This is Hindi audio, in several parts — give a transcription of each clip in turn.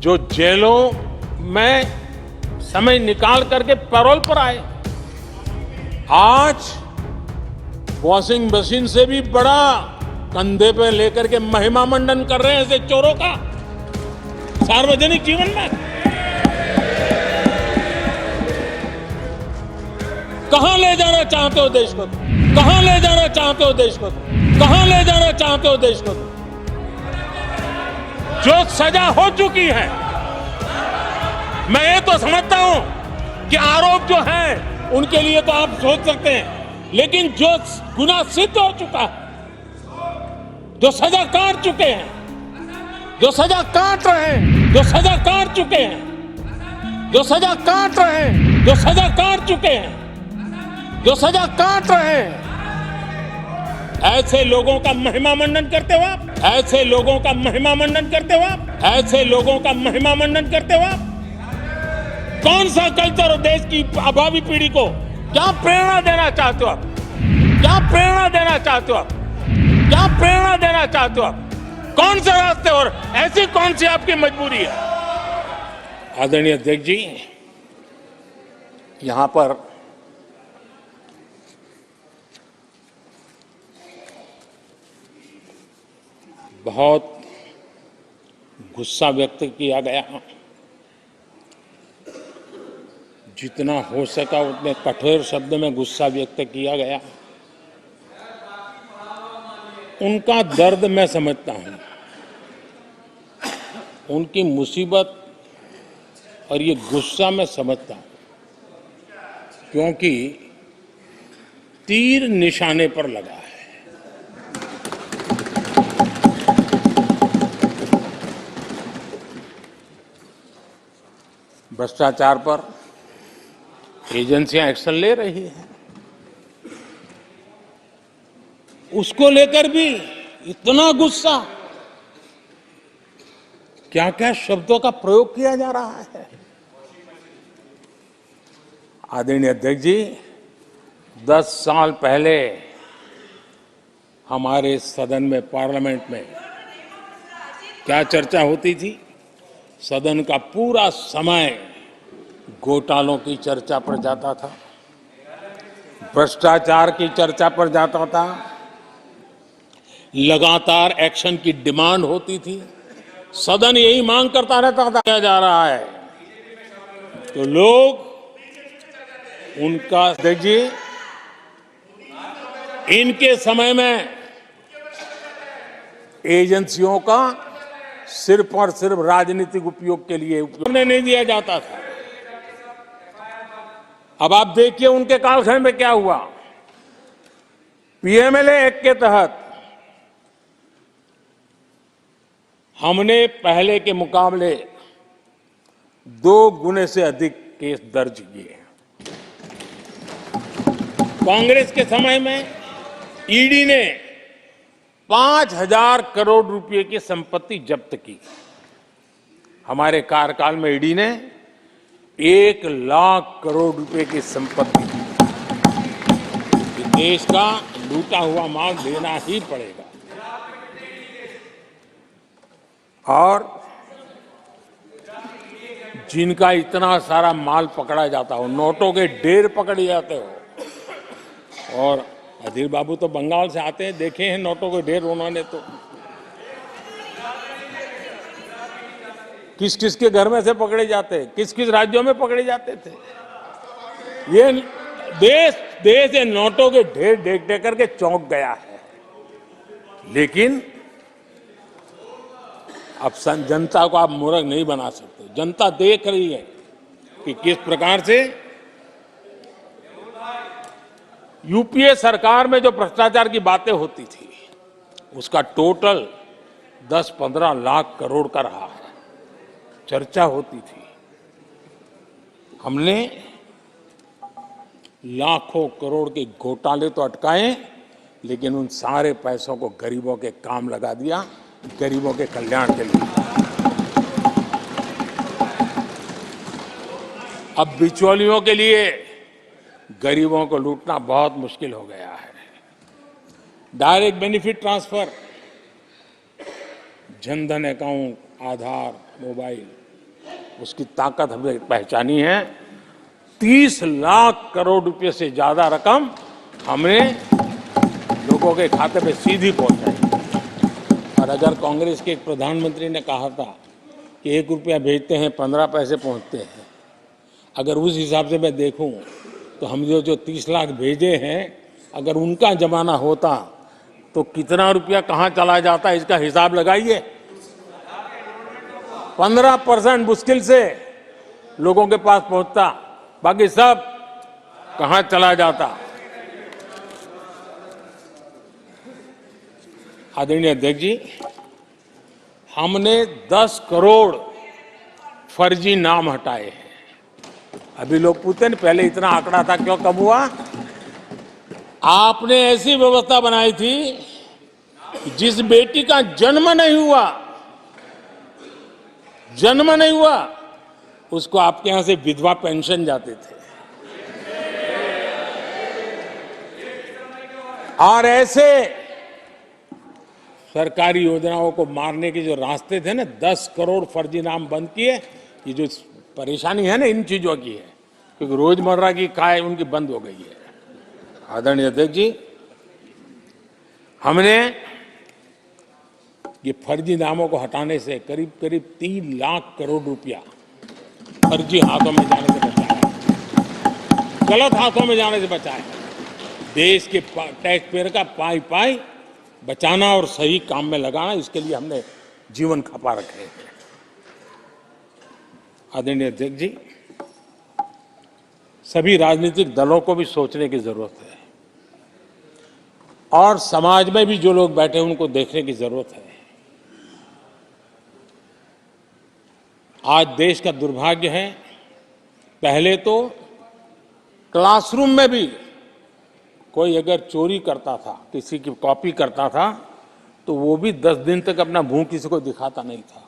जो जेलों में समय निकाल करके पैरोल पर आए, आज वॉशिंग मशीन से भी बड़ा कंधे पे लेकर के महिमा मंडन कर रहे हैं ऐसे चोरों का सार्वजनिक जीवन में। कहां ले जाना चाहते हो देश को? कहां ले जाना चाहते हो देश को? कहां ले जाना चाहते हो देश को? जो सजा हो चुकी है, मैं ये तो समझता हूं कि आरोप जो है उनके लिए तो आप सोच सकते हैं, लेकिन जो गुनाह सिद्ध हो चुका है, जो सजा काट चुके हैं, जो सजा काट रहे हैं, जो सजा काट चुके हैं, जो सजा काट रहे हैं, जो सजा काट चुके हैं, जो सजा काट रहे हैं, ऐसे लोगों का महिमा मंडन करते हो आप, ऐसे लोगों का महिमा मंडन करते हो आप, ऐसे लोगों का महिमा मंडन करते हो आप। कौन सा कल्चर देश की अभावी पीढ़ी को क्या प्रेरणा देना चाहते हो आप? क्या प्रेरणा देना चाहते हो आप? क्या प्रेरणा देना चाहते हो आप? कौन से रास्ते और ऐसी कौन सी आपकी मजबूरी है? आदरणीय अध्यक्ष जी, यहां पर बहुत गुस्सा व्यक्त किया गया, जितना हो सका उतने कठोर शब्द में गुस्सा व्यक्त किया गया। उनका दर्द मैं समझता हूं, उनकी मुसीबत और ये गुस्सा मैं समझता हूं, क्योंकि तीर निशाने पर लगा है। भ्रष्टाचार पर एजेंसियां एक्शन ले रही हैं, उसको लेकर भी इतना गुस्सा, क्या क्या शब्दों का प्रयोग किया जा रहा है। आदरणीय अध्यक्ष जी, 10 साल पहले हमारे सदन में, पार्लियामेंट में क्या चर्चा होती थी? सदन का पूरा समय घोटालों की चर्चा पर जाता था, भ्रष्टाचार की चर्चा पर जाता था, लगातार एक्शन की डिमांड होती थी। सदन यही मांग करता रहता था क्या जा रहा है, तो लोग उनका, अध्यक्ष जी, इनके समय में एजेंसियों का सिर्फ और सिर्फ राजनीतिक उपयोग के लिए उपयोग नहीं दिया जाता था। अब आप देखिए उनके कालखंड में क्या हुआ। पीएमएलए एक्ट के तहत हमने पहले के मुकाबले 2 गुने से अधिक केस दर्ज किए। कांग्रेस के समय में ईडी ने 5,000 करोड़ रुपए की संपत्ति जब्त की। हमारे कार्यकाल में ईडी ने 1 लाख करोड़ रुपए की संपत्ति, देश का लूटा हुआ माल देना ही पड़ेगा। और जिनका इतना सारा माल पकड़ा जाता हो, नोटों के ढेर पकड़े जाते हो, और अधीर बाबू तो बंगाल से आते हैं, देखे हैं नोटों के ढेर उन्होंने, तो किस किस के घर में से पकड़े जाते, किस किस राज्यों में पकड़े जाते थे। ये देश ये नोटों के ढेर देख देख करके चौंक गया है। लेकिन अब जनता को आप मूर्ख नहीं बना सकते। जनता देख रही है कि किस प्रकार से यूपीए सरकार में जो भ्रष्टाचार की बातें होती थी, उसका टोटल 10-15 लाख करोड़ का रहा है, चर्चा होती थी। हमने लाखों करोड़ के घोटाले तो अटकाए, लेकिन उन सारे पैसों को गरीबों के काम लगा दिया, गरीबों के कल्याण के लिए। अब बिचौलियों के लिए गरीबों को लूटना बहुत मुश्किल हो गया है। Direct benefit transfer, Jandhan account, Aadhaar, mobile, उसकी ताकत हमने पहचानी है। 30 लाख करोड़ रुपए से ज्यादा रकम हमने लोगों के खाते में सीधी पहुंचाई। और अगर कांग्रेस के एक प्रधानमंत्री ने कहा था कि 1 रुपया भेजते हैं 15 पैसे पहुंचते हैं, अगर उस हिसाब से मैं देखूं तो हम जो 30 लाख भेजे हैं, अगर उनका जमाना होता तो कितना रुपया कहां चला जाता, इसका हिसाब लगाइए। 15% मुश्किल से लोगों के पास पहुंचता, बाकी सब कहां चला जाता। आदरणीय अध्यक्ष जी, हमने 10 करोड़ फर्जी नाम हटाए हैं। अभी लोग पूछते हैं पहले इतना आंकड़ा था, क्यों कम हुआ? आपने ऐसी व्यवस्था बनाई थी, जिस बेटी का जन्म नहीं हुआ उसको आपके यहां से विधवा पेंशन जाते थे। और ऐसे सरकारी योजनाओं को मारने के जो रास्ते थे ना, 10 करोड़ फर्जी नाम बंद किए। ये जो परेशानी है ना इन चीजों की है, क्योंकि रोजमर्रा की काय उनकी बंद हो गई है। आदरणीय अध्यक्ष जी, हमने ये फर्जी नामों को हटाने से करीब करीब 3 लाख करोड़ रुपया फर्जी हाथों में जाने से बचाया, गलत हाथों में जाने से बचाया। देश के टैक्स पेयर का पाई पाई बचाना और सही काम में लगाना, इसके लिए हमने जीवन खपा रखे हैं। आदरणीय अध्यक्ष जी, सभी राजनीतिक दलों को भी सोचने की जरूरत है और समाज में भी जो लोग बैठे हैं उनको देखने की जरूरत है। आज देश का दुर्भाग्य है, पहले तो क्लासरूम में भी कोई अगर चोरी करता था, किसी की कॉपी करता था, तो वो भी 10 दिन तक अपना मुंह किसी को दिखाता नहीं था।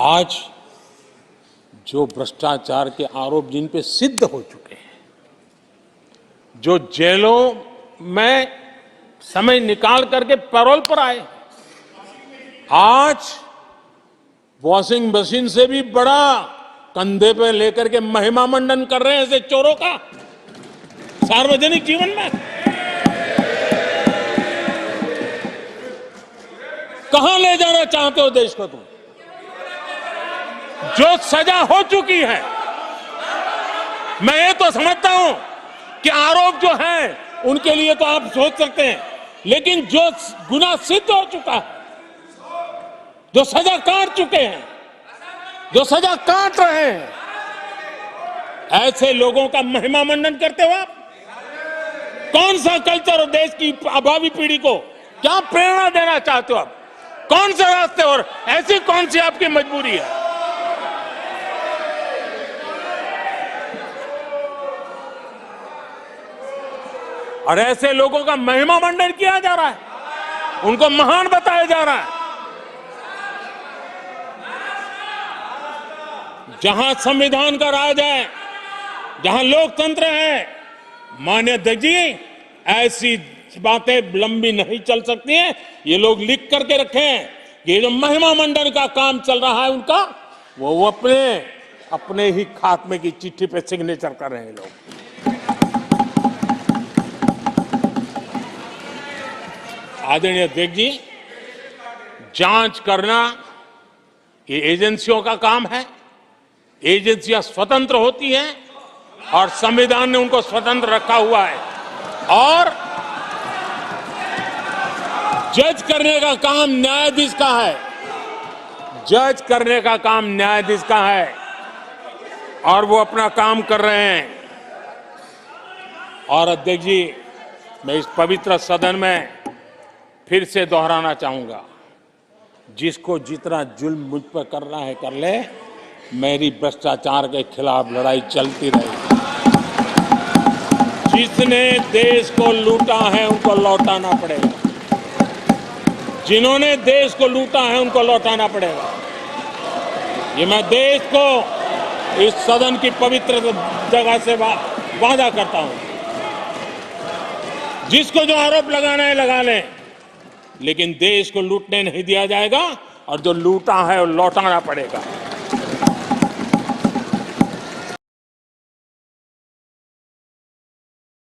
आज जो भ्रष्टाचार के आरोप जिन पे सिद्ध हो चुके हैं, जो जेलों में समय निकाल करके पैरोल पर आए, आज वॉशिंग मशीन से भी बड़ा कंधे पे लेकर के महिमा मंडन कर रहे हैं ऐसे चोरों का सार्वजनिक जीवन में। कहां ले जाना चाहते हो देश को तुम? जो सजा हो चुकी है, मैं ये तो समझता हूं कि आरोप जो है उनके लिए तो आप सोच सकते हैं, लेकिन जो गुनाह सिद्ध हो चुका है, जो सजा काट चुके हैं, जो सजा काट रहे हैं, ऐसे लोगों का महिमा मंडन करते हो आप? कौन सा कल्चर और देश की अभावी पीढ़ी को क्या प्रेरणा देना चाहते हो आप? कौन से रास्ते और ऐसी कौन सी आपकी मजबूरी है? और ऐसे लोगों का महिमा मंडन किया जा रहा है, उनको महान बताया जा रहा है। जहां संविधान का राज है, जहां लोकतंत्र है, माननीय अध्यक्ष जी, ऐसी बातें लंबी नहीं चल सकती हैं। ये लोग लिख करके रखें, ये जो महिमा मंडन का काम चल रहा है उनका, वो अपने ही खात्मे की चिट्ठी पे सिग्नेचर कर रहे हैं लोग। आदरणीय अध्यक्ष जी, जांच करना ये एजेंसियों का काम है। एजेंसियां स्वतंत्र होती हैं और संविधान ने उनको स्वतंत्र रखा हुआ है, और जज करने का काम न्यायाधीश का है। जज करने का काम न्यायाधीश का है और वो अपना काम कर रहे हैं। और अध्यक्ष जी, मैं इस पवित्र सदन में फिर से दोहराना चाहूंगा, जिसको जितना जुल्म मुझ पर करना है कर ले, मेरी भ्रष्टाचार के खिलाफ लड़ाई चलती रहेगी। जिसने देश को लूटा है उनको लौटाना पड़ेगा, जिन्होंने देश को लूटा है उनको लौटाना पड़ेगा। ये मैं देश को इस सदन की पवित्र जगह से वादा करता हूं। जिसको जो आरोप लगाना है लगा लें, लेकिन देश को लूटने नहीं दिया जाएगा और जो लूटा है वो लौटाना पड़ेगा।